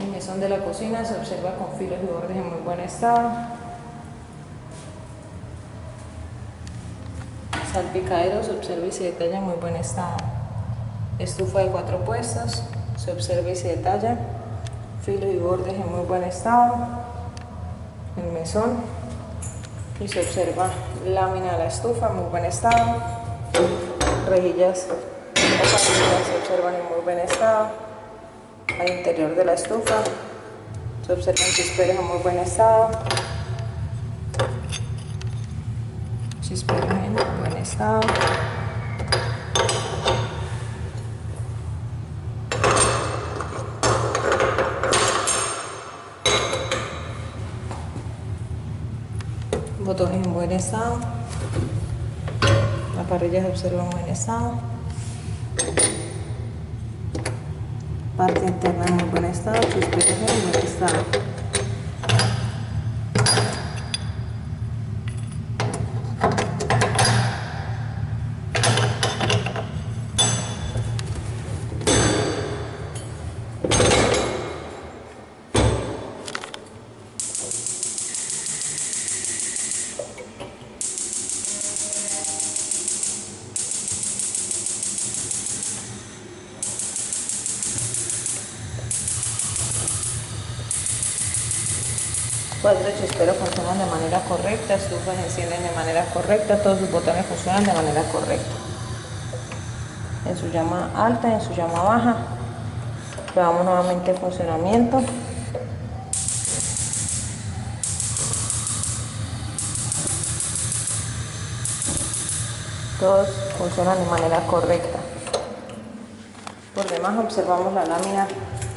El mesón de la cocina se observa con filos y bordes en muy buen estado. Salpicadero se observa y se detalla en muy buen estado. Estufa de 4 puestos, se observa y se detalla. Filos y bordes en muy buen estado. El mesón y se observa lámina de la estufa en muy buen estado. Rejillas o parrillas se observan en muy buen estado. Al interior de la estufa se observan chisperos en muy buen estado. Chisperos en muy buen estado. Botones en buen estado. La parrilla se observa en buen estado. Parte interna en muy buen estado. Chisperos en buen estado. Cuatro chisperos funcionan de manera correcta, estufas encienden de manera correcta, todos sus botones funcionan de manera correcta. En su llama alta, en su llama baja. Probamos nuevamente el funcionamiento. Todos funcionan de manera correcta. Por demás observamos la lámina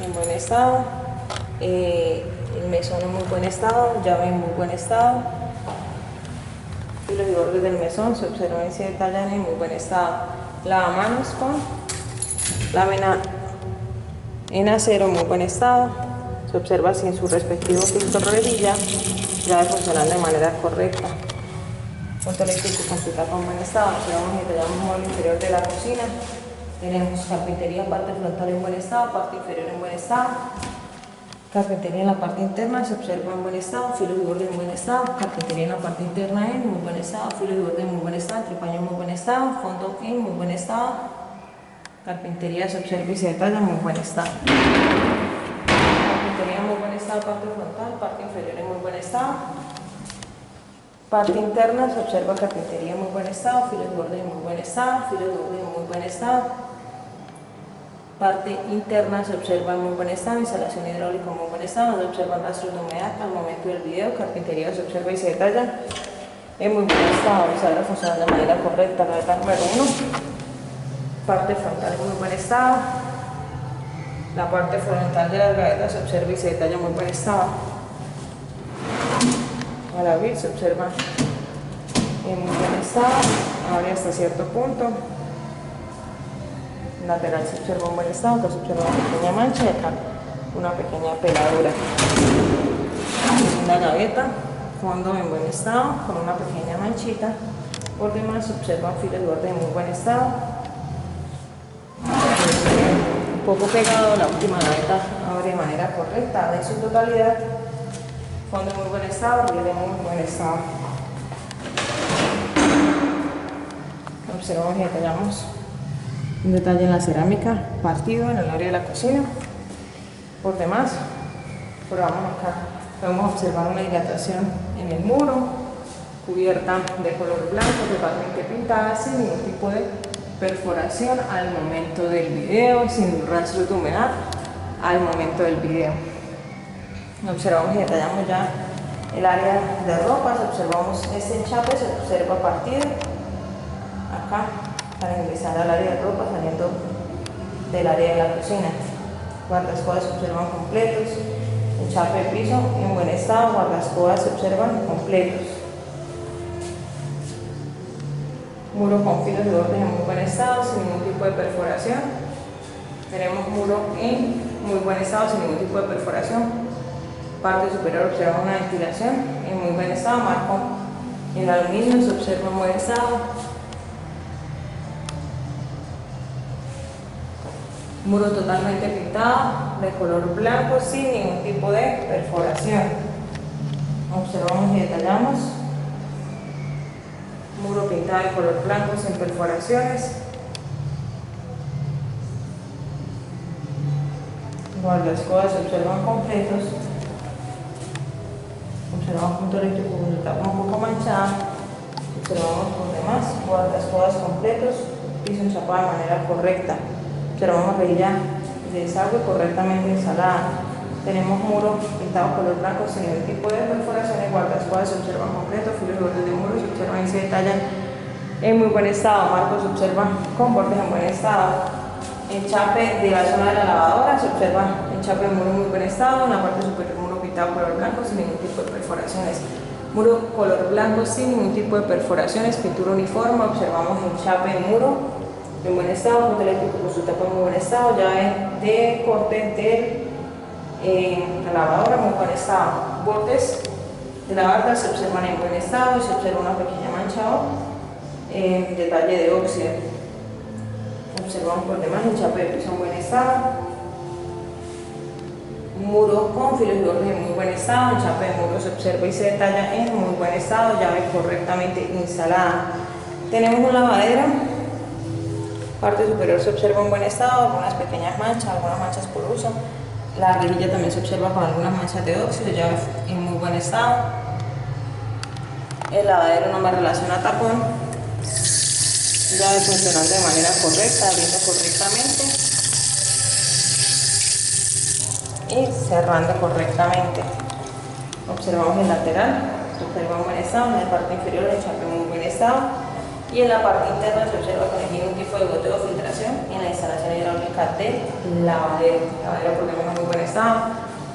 en buen estado. El mesón en muy buen estado, llave en muy buen estado. Filos y bordes del mesón se observan y se detallan en muy buen estado. Lavamanos con lámina en acero en muy buen estado. Se observa sin su respectivo filtro rejilla, llave funcionando de manera correcta. Punto eléctrico con su tapa en buen estado. Observamos y detallamos el mueble interior de la cocina. Tenemos carpintería, parte frontal en buen estado, parte inferior en buen estado. Carpintería en la parte interna se observa en buen estado, filos y bordes en buen estado. Carpintería en la parte interna en muy buen estado, filos y bordes en muy buen estado. Tripaño en muy buen estado, fondo en muy buen estado. Carpintería se observa y se detalla en muy buen estado. Carpintería en muy buen estado, parte frontal, parte inferior en muy buen estado. Parte interna se observa carpintería en muy buen estado, filos y bordes en muy buen estado, filos y bordes en muy buen estado. Parte interna se observa en muy buen estado, instalación hidráulica en muy buen estado, se observan rastros de humedad al momento del video. Carpintería se observa y se detalla en muy buen estado, sabrá funcionar de manera correcta. Gaveta número 1, parte frontal en muy buen estado. La parte frontal de las gavetas se observa y se detalla en muy buen estado. Al abrir se observa en muy buen estado, abre hasta cierto punto. Lateral se observa un buen estado, acá se observa una pequeña mancha y acá una pequeña peladura. La gaveta, fondo en buen estado, con una pequeña manchita. Por demás se observan filos y bordes en muy buen estado. Un poco pegado, la última gaveta abre de manera correcta, en su totalidad. Fondo en muy buen estado, riel en muy buen estado. Observamos y detallamos un detalle en la cerámica, partido en el área de la cocina. Por demás, probamos acá, podemos observar una dilatación en el muro, cubierta de color blanco, totalmente pintada, sin ningún tipo de perforación al momento del video, sin rastros de humedad al momento del video. Observamos y detallamos ya el área de ropas, observamos este enchape, se observa partido acá para ingresar al área de ropa saliendo del área de la cocina. Guardascobas se observan completos, enchape de piso en buen estado, guardascobas se observan completos. Muro con filos y bordes en muy buen estado, sin ningún tipo de perforación. Tenemos muro en muy buen estado, sin ningún tipo de perforación. Parte superior observa una ventilación en muy buen estado, marco en aluminio se observa en buen estado. Muro totalmente pintado, de color blanco, sin ningún tipo de perforación. Observamos y detallamos. Muro pintado de color blanco, sin perforaciones. Guardaescobas se observan completos. Observamos punto eléctrico con la tapa un poco manchada. Observamos por demás guardaescobas completos, piso enchapado de manera correcta. Observamos rejilla de desagüe correctamente instalada. Tenemos muro pintado color blanco sin ningún tipo de perforaciones. Guardaescobas se observan completos, filos y bordes de muro se observan y se detallan en muy buen estado. Marcos se observan con bordes en buen estado. Enchape de la zona de la lavadora se observa enchape de muro en muy buen estado. En la parte superior muro pintado color blanco sin ningún tipo de perforaciones. Muro color blanco sin ningún tipo de perforaciones. Pintura uniforme. Observamos enchape de muro en buen estado, punto eléctrico con su tapa en muy buen estado, llave de corte de la lavadora en muy buen estado. Bordes de la barda se observan en buen estado y se observa una pequeña mancha o detalle de óxido. Observamos por demás enchape de piso en buen estado. Muro con filos y bordes en muy buen estado. Enchape de muro se observa y se detalla en muy buen estado, llave correctamente instalada. Tenemos un lavadero. Parte superior se observa en buen estado, algunas pequeñas manchas, algunas manchas por uso. La rejilla también se observa con algunas manchas de óxido, ya en muy buen estado. El lavadero no me relaciona tapón, ya funcionando de manera correcta, abriendo correctamente y cerrando correctamente. Observamos el lateral, se observa en buen estado, en la parte inferior el enchape en muy buen estado. Y en la parte interna se observa con ningún tipo de goteo o filtración en la instalación hidráulica del lavadero. El lavadero por lo menos en muy buen estado.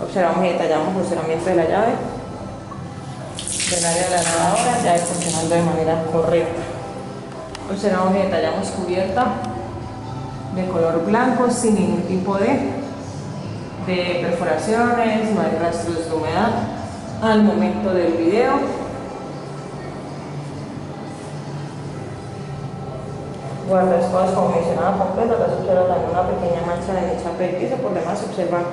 Observamos y detallamos el funcionamiento de la llave del área de la lavadora, llave funcionando de manera correcta. Observamos y detallamos cubierta de color blanco sin ningún tipo de perforaciones, no hay rastros de humedad al momento del video. Guardaescobas como mencionaba completo, acá se observa también una pequeña mancha en el enchape del piso, por demás se observan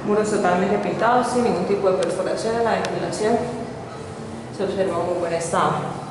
muros totalmente pintados sin ningún tipo de perforación. La ventilación se observa en muy buen estado.